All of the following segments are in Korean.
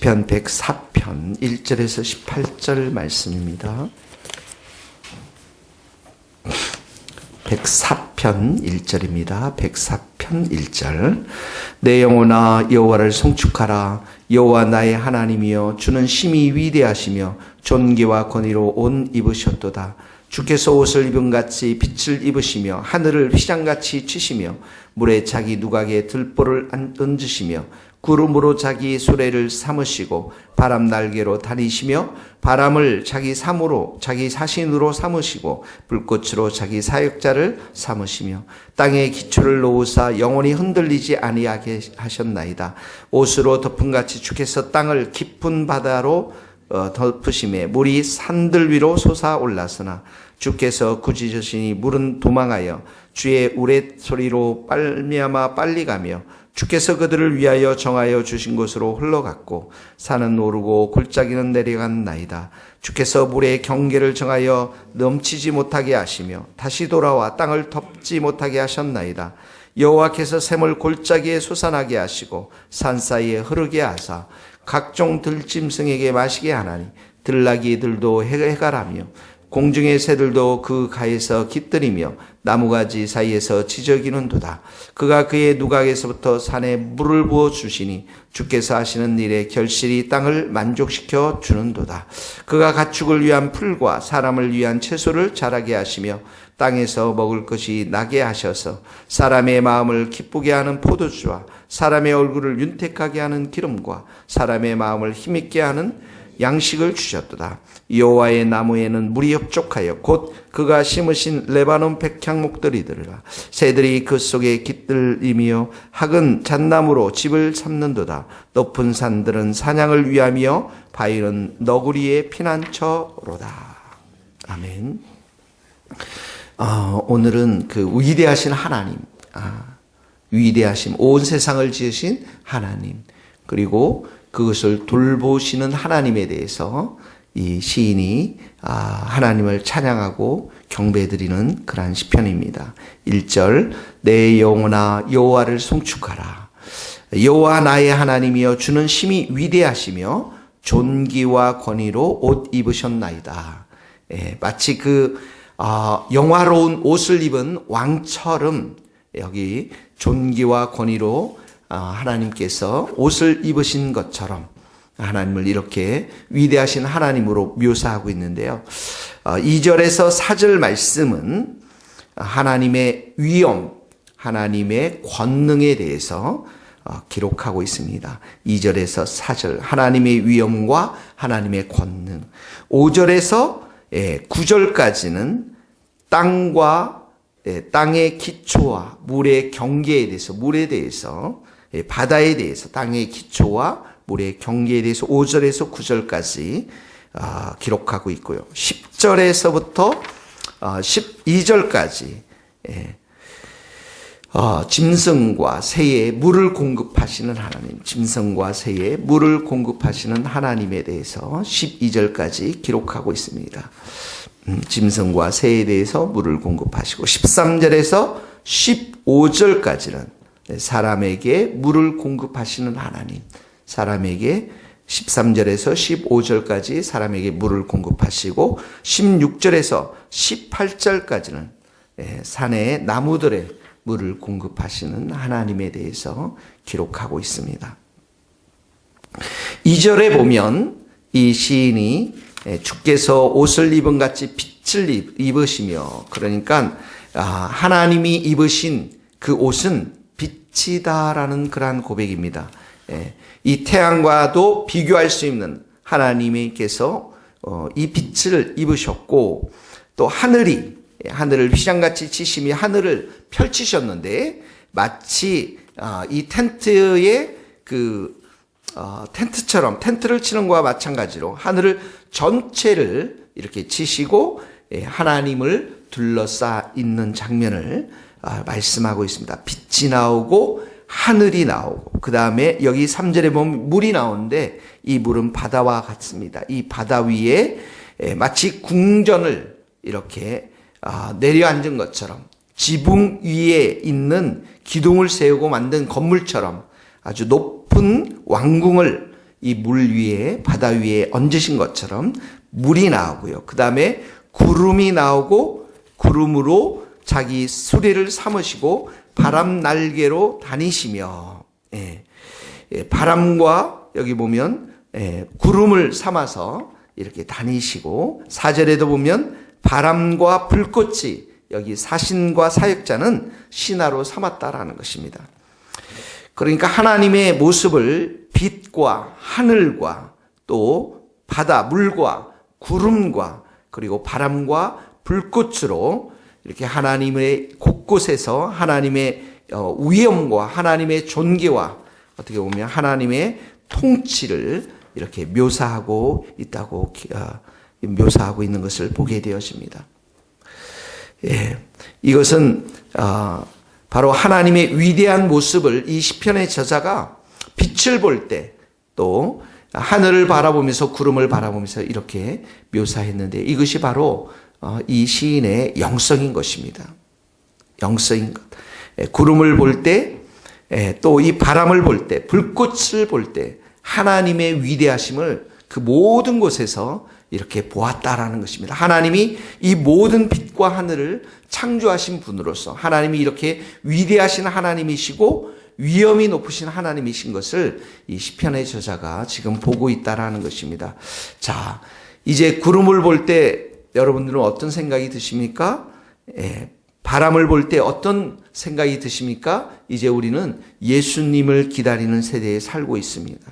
시편 104편 1절에서 18절 말씀입니다. 104편 1절입니다. 104편 1절. 내 영혼아 여호와를 송축하라. 여호와 나의 하나님이여 주는 심히 위대하시며 존귀와 권위로 옷 입으셨도다. 주께서 옷을 입은 같이 빛을 입으시며 하늘을 휘장같이 치시며 물에 자기 누각에 들보를 얹으시며 구름으로 자기 수레를 삼으시고 바람 날개로 다니시며 바람을 자기 삶으로 자기 사신으로 삼으시고 불꽃으로 자기 사역자를 삼으시며 땅에 기초를 놓으사 영원히 흔들리지 아니하게 하셨나이다. 옷으로 덮은같이 주께서 땅을 깊은 바다로 덮으심에 물이 산들 위로 솟아올랐으나 주께서 꾸짖으시니 물은 도망하여 주의 우레소리로 말미암아 빨리 가며 주께서 그들을 위하여 정하여 주신 곳으로 흘러갔고 산은 오르고 골짜기는 내려갔나이다. 주께서 물의 경계를 정하여 넘치지 못하게 하시며 다시 돌아와 땅을 덮지 못하게 하셨나이다. 여호와께서 샘을 골짜기에 솟아나게 하시고 산 사이에 흐르게 하사 각종 들짐승에게 마시게 하나니 들나귀들도 해가라며 공중의 새들도 그 가에서 깃들이며 나무가지 사이에서 지저귀는도다. 그가 그의 누각에서부터 산에 물을 부어 주시니 주께서 하시는 일에 결실이 땅을 만족시켜 주는도다. 그가 가축을 위한 풀과 사람을 위한 채소를 자라게 하시며 땅에서 먹을 것이 나게 하셔서 사람의 마음을 기쁘게 하는 포도주와 사람의 얼굴을 윤택하게 하는 기름과 사람의 마음을 힘있게 하는 양식을 주셨도다. 여호와의 나무에는 물이 흡족하여 곧 그가 심으신 레바논 백향목들이더라. 새들이 그 속에 깃들이며 학은 잣나무로 집을 삼는도다. 높은 산들은 사냥을 위하며 바위는 너구리의 피난처로다. 아멘. 오늘은 그 위대하신 하나님, 위대하심, 온 세상을 지으신 하나님, 그리고 그것을 돌보시는 하나님에 대해서 이 시인이 하나님을 찬양하고 경배드리는 그러한 시편입니다. 1절 내 영혼아 여호와를 송축하라. 여호와 나의 하나님이여 주는 심히 위대하시며 존귀와 권위로 옷 입으셨나이다. 마치 그 영화로운 옷을 입은 왕처럼 여기 존귀와 권위로 하나님께서 옷을 입으신 것처럼 하나님을 이렇게 위대하신 하나님으로 묘사하고 있는데요. 2절에서 4절 말씀은 하나님의 위엄, 하나님의 권능에 대해서 기록하고 있습니다. 2절에서 4절 하나님의 위엄과 하나님의 권능, 5절에서 9절까지는 땅과 땅의 기초와 물의 경계에 대해서, 물에 대해서, 바다에 대해서, 땅의 기초와 물의 경계에 대해서 5절에서 9절까지 기록하고 있고요. 10절에서부터 12절까지 짐승과 새에 물을 공급하시는 하나님, 짐승과 새에 물을 공급하시는 하나님에 대해서 12절까지 기록하고 있습니다. 짐승과 새에 대해서 물을 공급하시고 13절에서 15절까지는 사람에게 물을 공급하시는 하나님, 사람에게 13절에서 15절까지 사람에게 물을 공급하시고 16절에서 18절까지는 산의 나무들의 물을 공급하시는 하나님에 대해서 기록하고 있습니다. 2절에 보면 이 시인이 주께서 옷을 입은 같이 빛을 입으시며, 그러니까 하나님이 입으신 그 옷은 빛이다라는 그러한 고백입니다. 이 태양과도 비교할 수 있는 하나님께서 이 빛을 입으셨고, 또 하늘을 휘장같이 치시며 하늘을 펼치셨는데, 마치 이 텐트의 텐트처럼, 텐트를 치는 것과 마찬가지로 하늘을 전체를 이렇게 치시고 하나님을 둘러싸 있는 장면을 말씀하고 있습니다. 빛이 나오고 하늘이 나오고, 그 다음에 여기 3절에 보면 물이 나오는데 이 물은 바다와 같습니다. 이 바다 위에 마치 궁전을 이렇게 내려앉은 것처럼, 지붕 위에 있는 기둥을 세우고 만든 건물처럼 아주 높은 왕궁을 이 물 위에, 바다 위에 얹으신 것처럼 물이 나오고요. 그 다음에 구름이 나오고 구름으로 자기 수레를 삼으시고 바람 날개로 다니시며, 바람과 여기 보면 구름을 삼아서 이렇게 다니시고, 4절에도 보면 바람과 불꽃이 여기 사신과 사역자는 신하로 삼았다라는 것입니다. 그러니까 하나님의 모습을 빛과 하늘과 또 바다, 물과 구름과 그리고 바람과 불꽃으로 이렇게 하나님의 곳곳에서 하나님의 위엄과 하나님의 존귀와 어떻게 보면 하나님의 통치를 이렇게 묘사하고 있다고 묘사하고 있는 것을 보게 되어집니다. 이것은 바로 하나님의 위대한 모습을 이 시편의 저자가 빛을 볼 때 또 하늘을 바라보면서 구름을 바라보면서 이렇게 묘사했는데, 이것이 바로 이 시인의 영성인 것입니다. 영성인 것. 구름을 볼 때, 또 이 바람을 볼 때, 불꽃을 볼 때 하나님의 위대하심을 그 모든 곳에서 이렇게 보았다라는 것입니다. 하나님이 이 모든 빛과 하늘을 창조하신 분으로서 하나님이 이렇게 위대하신 하나님이시고 위엄이 높으신 하나님이신 것을 이 시편의 저자가 지금 보고 있다라는 것입니다. 자, 이제 구름을 볼 때 여러분들은 어떤 생각이 드십니까? 바람을 볼 때 어떤 생각이 드십니까? 이제 우리는 예수님을 기다리는 세대에 살고 있습니다.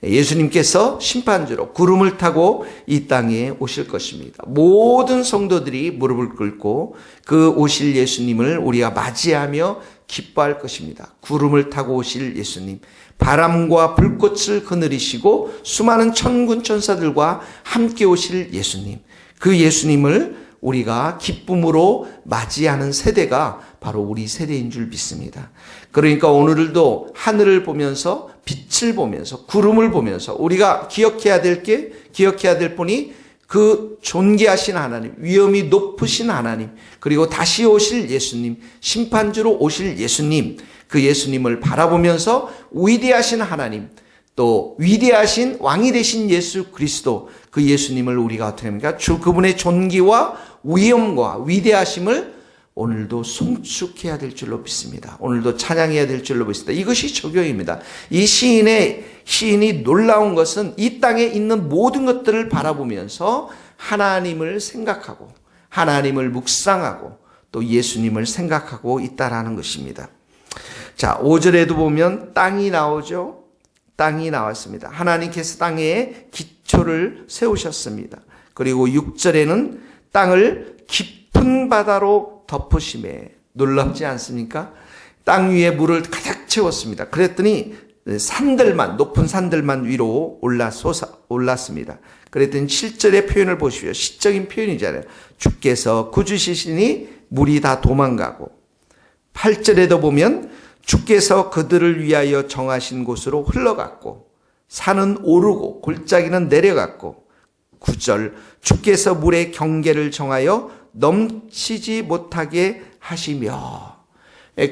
예수님께서 심판주로 구름을 타고 이 땅에 오실 것입니다. 모든 성도들이 무릎을 꿇고 그 오실 예수님을 우리가 맞이하며 기뻐할 것입니다. 구름을 타고 오실 예수님, 바람과 불꽃을 거느리시고 수많은 천군 천사들과 함께 오실 예수님, 그 예수님을 우리가 기쁨으로 맞이하는 세대가 바로 우리 세대인 줄 믿습니다. 그러니까 오늘도 하늘을 보면서 빛을 보면서 구름을 보면서 우리가 기억해야 될 분이 그 존귀하신 하나님, 위엄이 높으신 하나님, 그리고 다시 오실 예수님, 심판주로 오실 예수님, 그 예수님을 바라보면서 위대하신 하나님, 또 위대하신 왕이 되신 예수 그리스도, 그 예수님을 우리가 어떻게 합니까? 그분의 존귀와 위엄과 위대하심을 오늘도 송축해야 될 줄로 믿습니다. 오늘도 찬양해야 될 줄로 믿습니다. 이것이 조교입니다. 이 시인이 놀라운 것은 이 땅에 있는 모든 것들을 바라보면서 하나님을 생각하고 하나님을 묵상하고 또 예수님을 생각하고 있다라는 것입니다. 자, 5절에도 보면 땅이 나오죠. 땅이 나왔습니다. 하나님께서 땅에 기초를 세우셨습니다. 그리고 6절에는 땅을 깊은 바다로 덮으심에, 놀랍지 않습니까? 땅 위에 물을 가득 채웠습니다. 그랬더니 산들만, 높은 산들만 위로 올랐습니다. 그랬더니 7절의 표현을 보십시오. 시적인 표현이잖아요. 주께서 구주시시니 물이 다 도망가고, 8절에도 보면 주께서 그들을 위하여 정하신 곳으로 흘러갔고, 산은 오르고 골짜기는 내려갔고, 9절 주께서 물의 경계를 정하여 넘치지 못하게 하시며,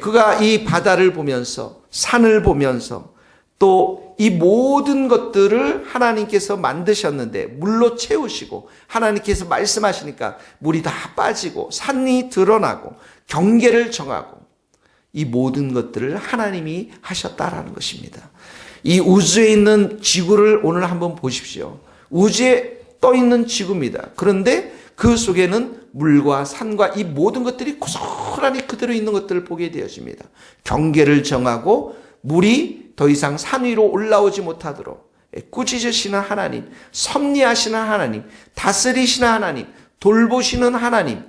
그가 이 바다를 보면서 산을 보면서 또 이 모든 것들을 하나님께서 만드셨는데 물로 채우시고 하나님께서 말씀하시니까 물이 다 빠지고 산이 드러나고 경계를 정하고 이 모든 것들을 하나님이 하셨다라는 것입니다. 이 우주에 있는 지구를 오늘 한번 보십시오. 우주에 떠 있는 지구입니다. 그런데 그 속에는 물과 산과 이 모든 것들이 고스란히 그대로 있는 것들을 보게 되어집니다. 경계를 정하고 물이 더 이상 산 위로 올라오지 못하도록 꾸짖으시는 하나님, 섭리하시는 하나님, 다스리시는 하나님, 돌보시는 하나님,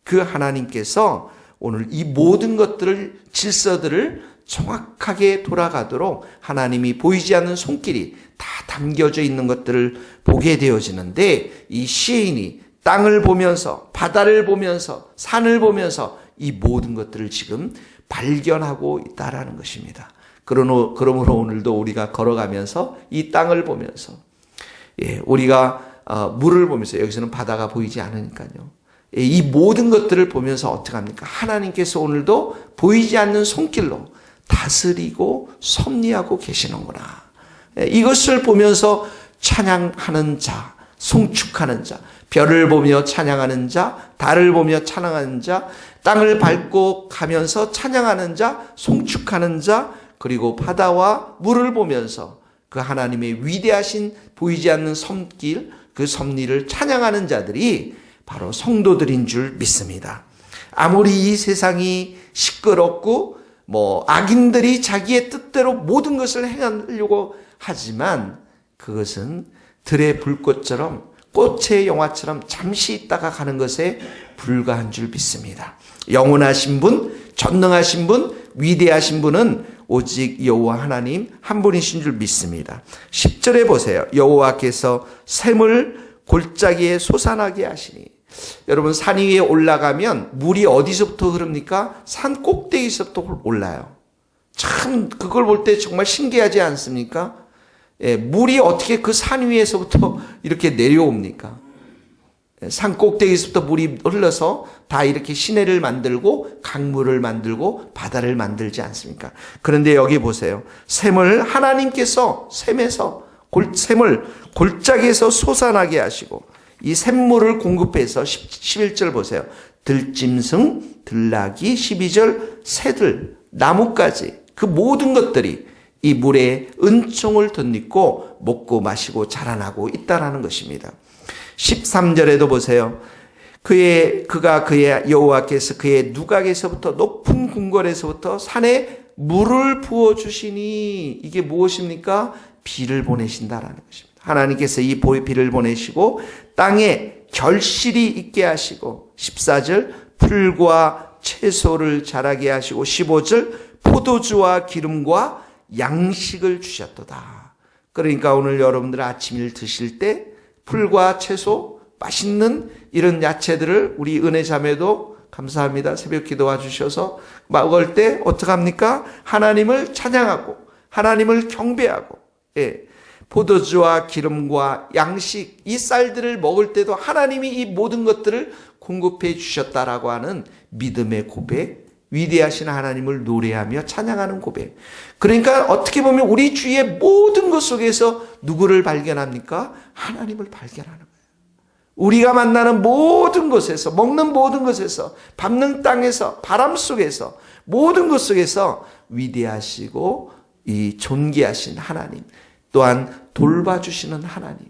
그 하나님께서 오늘 이 모든 것들을, 질서들을 정확하게 돌아가도록 하나님이 보이지 않는 손길이 다 담겨져 있는 것들을 보게 되어지는데, 이 시인이 땅을 보면서 바다를 보면서 산을 보면서 이 모든 것들을 지금 발견하고 있다라는 것입니다. 그러므로 오늘도 우리가 걸어가면서 이 땅을 보면서, 우리가 물을 보면서, 여기서는 바다가 보이지 않으니까요, 이 모든 것들을 보면서 어떻게 합니까? 하나님께서 오늘도 보이지 않는 손길로 다스리고 섭리하고 계시는구나. 이것을 보면서 찬양하는 자, 송축하는 자, 별을 보며 찬양하는 자, 달을 보며 찬양하는 자, 땅을 밟고 가면서 찬양하는 자, 송축하는 자, 그리고 바다와 물을 보면서 그 하나님의 위대하신 보이지 않는 섬길, 그 섭리를 찬양하는 자들이 바로 성도들인 줄 믿습니다. 아무리 이 세상이 시끄럽고 악인들이 자기의 뜻대로 모든 것을 행하려고 하지만 그것은 들의 불꽃처럼 꽃의 영화처럼 잠시 있다가 가는 것에 불과한 줄 믿습니다. 영원하신 분, 전능하신 분, 위대하신 분은 오직 여호와 하나님 한 분이신 줄 믿습니다. 10절에 보세요. 여호와께서 샘을 골짜기에 솟아나게 하시니. 여러분, 산 위에 올라가면 물이 어디서부터 흐릅니까? 산 꼭대기서부터 올라요. 참 그걸 볼 때 정말 신기하지 않습니까? 물이 어떻게 그 산 위에서부터 이렇게 내려옵니까? 산 꼭대기에서부터 물이 흘러서 다 이렇게 시내를 만들고 강물을 만들고 바다를 만들지 않습니까? 그런데 여기 보세요. 샘을 하나님께서 샘을 골짜기에서 솟아나게 하시고 이 샘물을 공급해서 11절 보세요. 들짐승, 들나귀, 12절 새들, 나무까지 그 모든 것들이 이 물에 은총을 덧입고 먹고 마시고 자라나고 있다라는 것입니다. 13절에도 보세요. 그가 그의 여호와께서 그의 누각에서부터 높은 궁궐에서부터 산에 물을 부어 주시니. 이게 무엇입니까? 비를 보내신다라는 것입니다. 하나님께서 이 비를 보내시고 땅에 결실이 있게 하시고 14절 풀과 채소를 자라게 하시고 15절 포도주와 기름과 양식을 주셨도다. 그러니까 오늘 여러분들 아침을 드실 때 풀과 채소, 맛있는 이런 야채들을 우리 은혜자매도 감사합니다. 새벽 기도 와주셔서 먹을 때 어떡합니까? 하나님을 찬양하고 하나님을 경배하고 포도주와 기름과 양식, 이 쌀들을 먹을 때도 하나님이 이 모든 것들을 공급해 주셨다라고 하는 믿음의 고백, 위대하신 하나님을 노래하며 찬양하는 고백. 그러니까 어떻게 보면 우리 주위의 모든 것 속에서 누구를 발견합니까? 하나님을 발견하는 거예요. 우리가 만나는 모든 곳에서, 먹는 모든 것에서, 밟는 땅에서, 바람 속에서, 모든 것 속에서 위대하시고 이 존귀하신 하나님, 또한 돌봐주시는 하나님,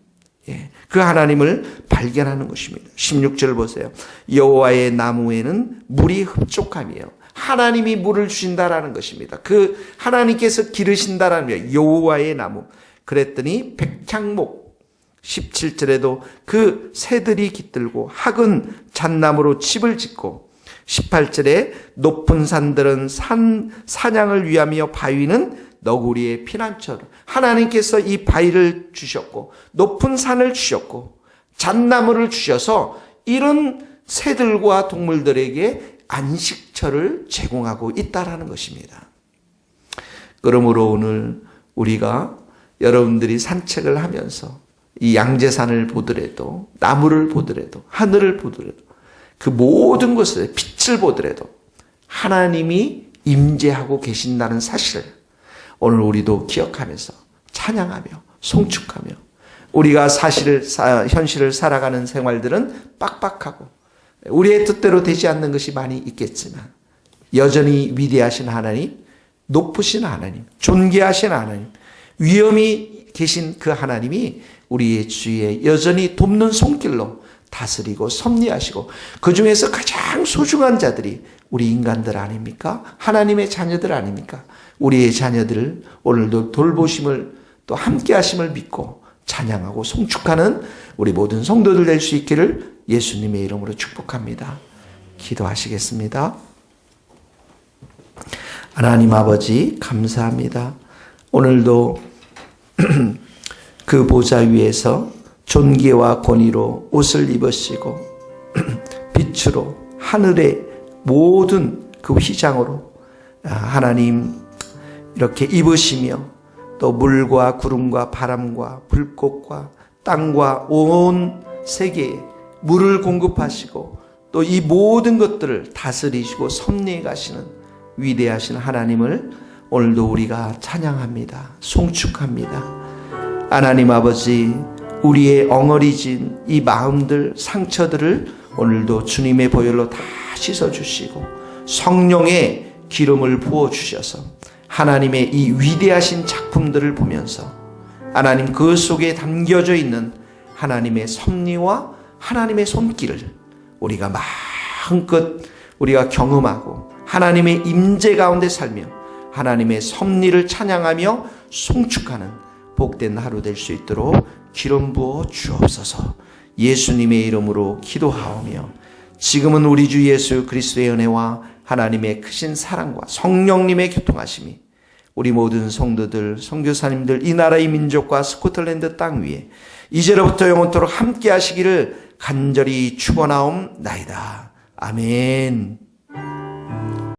그 하나님을 발견하는 것입니다. 16절 보세요. 여호와의 나무에는 물이 흡족하며 하나님이 물을 주신다라는 것입니다. 그 하나님께서 기르신다라는 거예요. 여호와의 나무. 그랬더니 백향목. 17절에도 그 새들이 깃들고 학은 잣나무로 집을 짓고 18절에 높은 산들은 사냥을 위하며 바위는 너구리의 피난처로. 하나님께서 이 바위를 주셨고 높은 산을 주셨고 잣나무를 주셔서 이런 새들과 동물들에게 안식처를 제공하고 있다라는 것입니다. 그러므로 오늘 우리가 여러분들이 산책을 하면서 이 양재산을 보더라도 나무를 보더라도 하늘을 보더라도 그 모든 것을 빛을 보더라도 하나님이 임재하고 계신다는 사실을 오늘 우리도 기억하면서 찬양하며 송축하며 우리가 현실을 살아가는 생활들은 빡빡하고 우리의 뜻대로 되지 않는 것이 많이 있겠지만 여전히 위대하신 하나님, 높으신 하나님, 존귀하신 하나님, 위엄이 계신 그 하나님이 우리의 주위에 여전히 돕는 손길로 다스리고 섭리하시고 그 중에서 가장 소중한 자들이 우리 인간들 아닙니까? 하나님의 자녀들 아닙니까? 우리의 자녀들을 오늘도 돌보심을 또 함께 하심을 믿고 찬양하고 송축하는 우리 모든 성도들 될 수 있기를 예수님의 이름으로 축복합니다. 기도하시겠습니다. 하나님 아버지 감사합니다. 오늘도 그 보좌 위에서 존귀와 권위로 옷을 입으시고 빛으로 하늘의 모든 그 휘장으로 하나님 이렇게 입으시며 또 물과 구름과 바람과 불꽃과 땅과 온 세계에 물을 공급하시고 또 이 모든 것들을 다스리시고 섭리해 가시는 위대하신 하나님을 오늘도 우리가 찬양합니다. 송축합니다. 하나님 아버지, 우리의 엉어리진 이 마음들, 상처들을 오늘도 주님의 보혈로 다 씻어주시고 성령의 기름을 부어주셔서 하나님의 이 위대하신 작품들을 보면서 하나님 그 속에 담겨져 있는 하나님의 섭리와 하나님의 손길을 우리가 마음껏 우리가 경험하고 하나님의 임재 가운데 살며 하나님의 섭리를 찬양하며 송축하는 복된 하루 될 수 있도록 기름 부어 주옵소서. 예수님의 이름으로 기도하오며 지금은 우리 주 예수 그리스도의 은혜와 하나님의 크신 사랑과 성령님의 교통하심이 우리 모든 성도들, 선교사님들, 이 나라의 민족과 스코틀랜드 땅 위에 이제로부터 영원토록 함께 하시기를 간절히 축원하옵나이다. 아멘.